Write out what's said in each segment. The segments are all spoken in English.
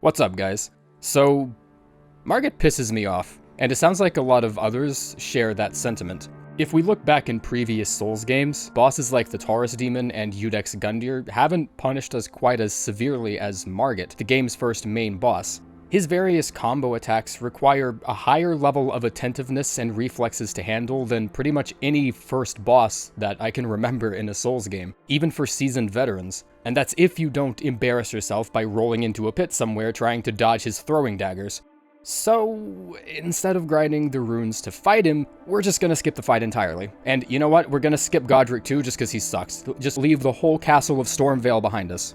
What's up, guys? So, Margit pisses me off, and it sounds like a lot of others share that sentiment. If we look back in previous Souls games, bosses like the Taurus Demon and Udex Gundyr haven't punished us quite as severely as Margit, the game's first main boss. His various combo attacks require a higher level of attentiveness and reflexes to handle than pretty much any first boss that I can remember in a Souls game, even for seasoned veterans. And that's if you don't embarrass yourself by rolling into a pit somewhere trying to dodge his throwing daggers. So, instead of grinding the runes to fight him, we're just gonna skip the fight entirely. And you know what? We're gonna skip Godric too, just because he sucks. Just leave the whole castle of Stormveil behind us.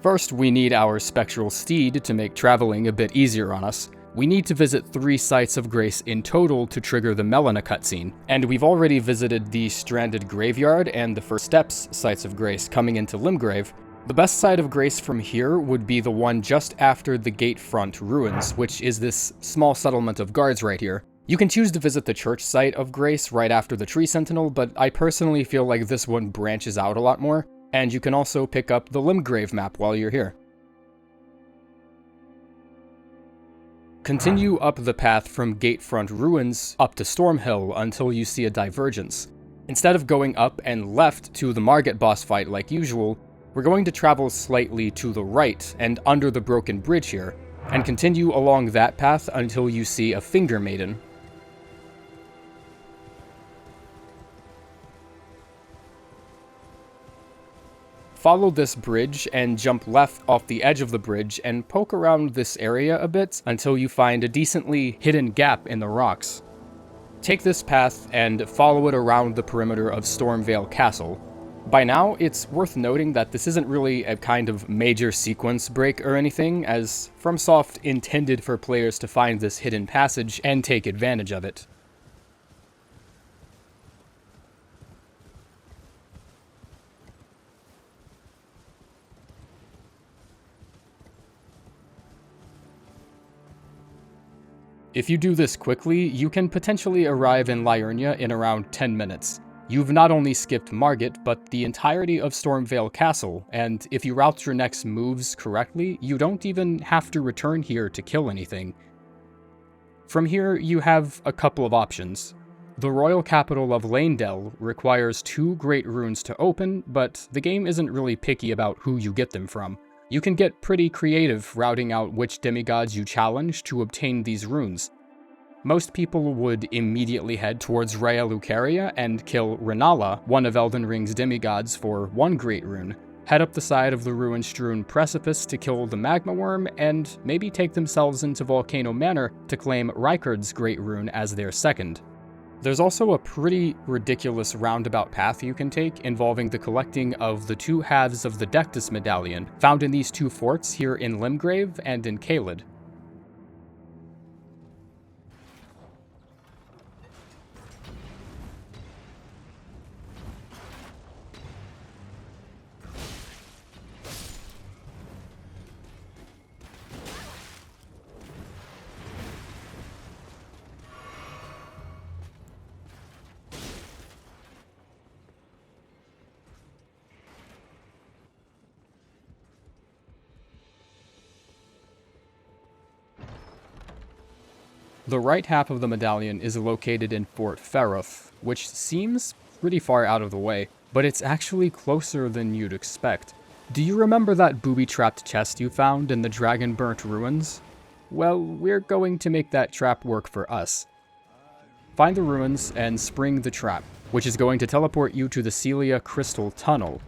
First, we need our spectral steed to make traveling a bit easier on us. We need to visit 3 sites of grace in total to trigger the Melina cutscene, and we've already visited the Stranded Graveyard and the First Steps sites of grace coming into Limgrave. The best site of grace from here would be the one just after the Gatefront Ruins, which is this small settlement of guards right here. You can choose to visit the church site of grace right after the Tree Sentinel, but I personally feel like this one branches out a lot more, and you can also pick up the Limgrave map while you're here. Continue up the path from Gatefront Ruins up to Stormhill until you see a divergence. Instead of going up and left to the Margit boss fight like usual, we're going to travel slightly to the right and under the broken bridge here, and continue along that path until you see a Finger Maiden. Follow this bridge and jump left off the edge of the bridge and poke around this area a bit until you find a decently hidden gap in the rocks. Take this path and follow it around the perimeter of Stormveil Castle. By now, it's worth noting that this isn't really a kind of major sequence break or anything, as FromSoft intended for players to find this hidden passage and take advantage of it. If you do this quickly, you can potentially arrive in Liurnia in around 10 minutes. You've not only skipped Margit, but the entirety of Stormveil Castle, and if you route your next moves correctly, you don't even have to return here to kill anything. From here, you have a couple of options. The royal capital of Leyndell requires 2 great runes to open, but the game isn't really picky about who you get them from. You can get pretty creative routing out which demigods you challenge to obtain these runes. Most people would immediately head towards Rhea Lucaria and kill Rennala, one of Elden Ring's demigods, for 1 great rune, head up the side of the ruin-strewn precipice to kill the Magma Worm, and maybe take themselves into Volcano Manor to claim Rykard's great rune as their second. There's also a pretty ridiculous roundabout path you can take involving the collecting of the 2 halves of the Dectus medallion, found in these 2 forts here in Limgrave and in Caelid. The right half of the medallion is located in Fort Ferroth, which seems pretty far out of the way, but it's actually closer than you'd expect. Do you remember that booby-trapped chest you found in the Dragon-burnt ruins? Well, we're going to make that trap work for us. Find the ruins and spring the trap, which is going to teleport you to the Celia Crystal Tunnel.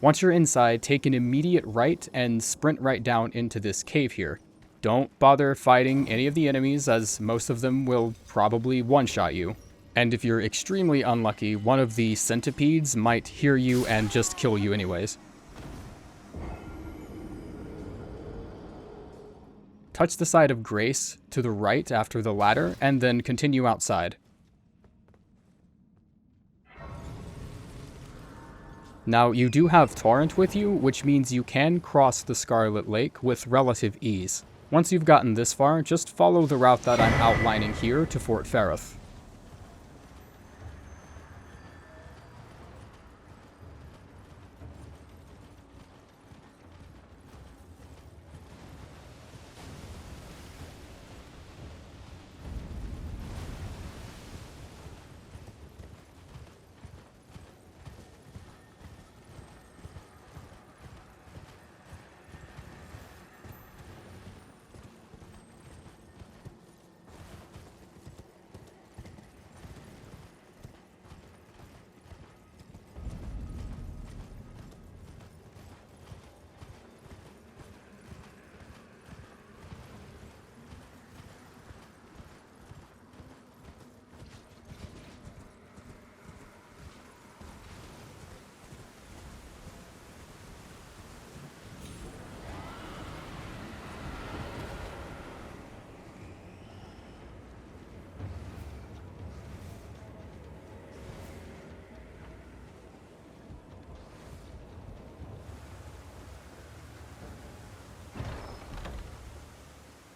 Once you're inside, take an immediate right and sprint right down into this cave here. Don't bother fighting any of the enemies, as most of them will probably one-shot you. And if you're extremely unlucky, one of the centipedes might hear you and just kill you anyways. Touch the side of Grace to the right after the ladder, and then continue outside. Now, you do have Torrent with you, which means you can cross the Scarlet Lake with relative ease. Once you've gotten this far, just follow the route that I'm outlining here to Fort Ferroth.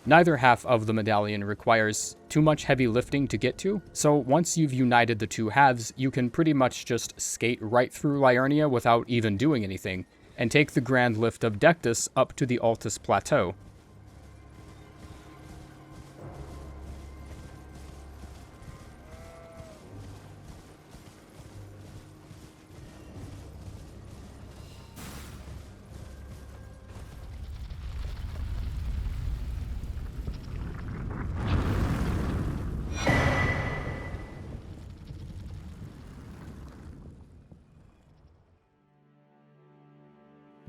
Neither half of the medallion requires too much heavy lifting to get to, so once you've united the two halves, you can pretty much just skate right through Liurnia without even doing anything, and take the grand lift of Dectus up to the Altus Plateau.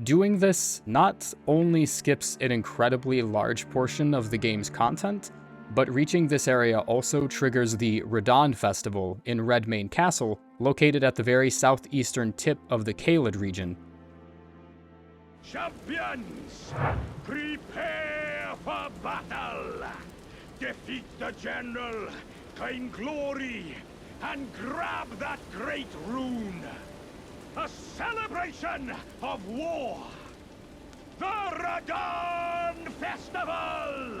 Doing this not only skips an incredibly large portion of the game's content, but reaching this area also triggers the Radahn Festival in Redmane Castle, located at the very southeastern tip of the Caelid region. Champions, prepare for battle! Defeat the general, claim glory, and grab that great rune! A celebration of war! The Radahn Festival!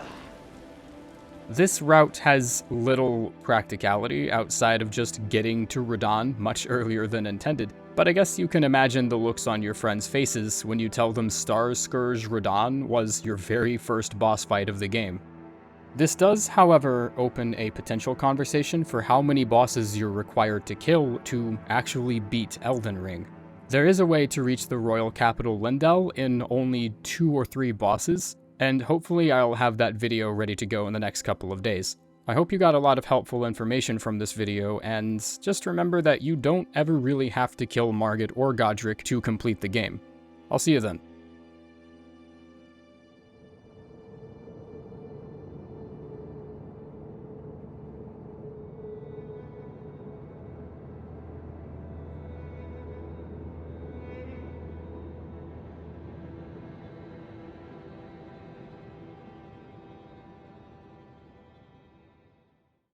This route has little practicality outside of just getting to Radahn much earlier than intended, but I guess you can imagine the looks on your friends' faces when you tell them Starscourge Radahn was your very first boss fight of the game. This does, however, open a potential conversation for how many bosses you're required to kill to actually beat Elden Ring. There is a way to reach the royal capital Lindell in only 2 or 3 bosses, and hopefully I'll have that video ready to go in the next couple of days. I hope you got a lot of helpful information from this video, and just remember that you don't ever really have to kill Margit or Godric to complete the game. I'll see you then.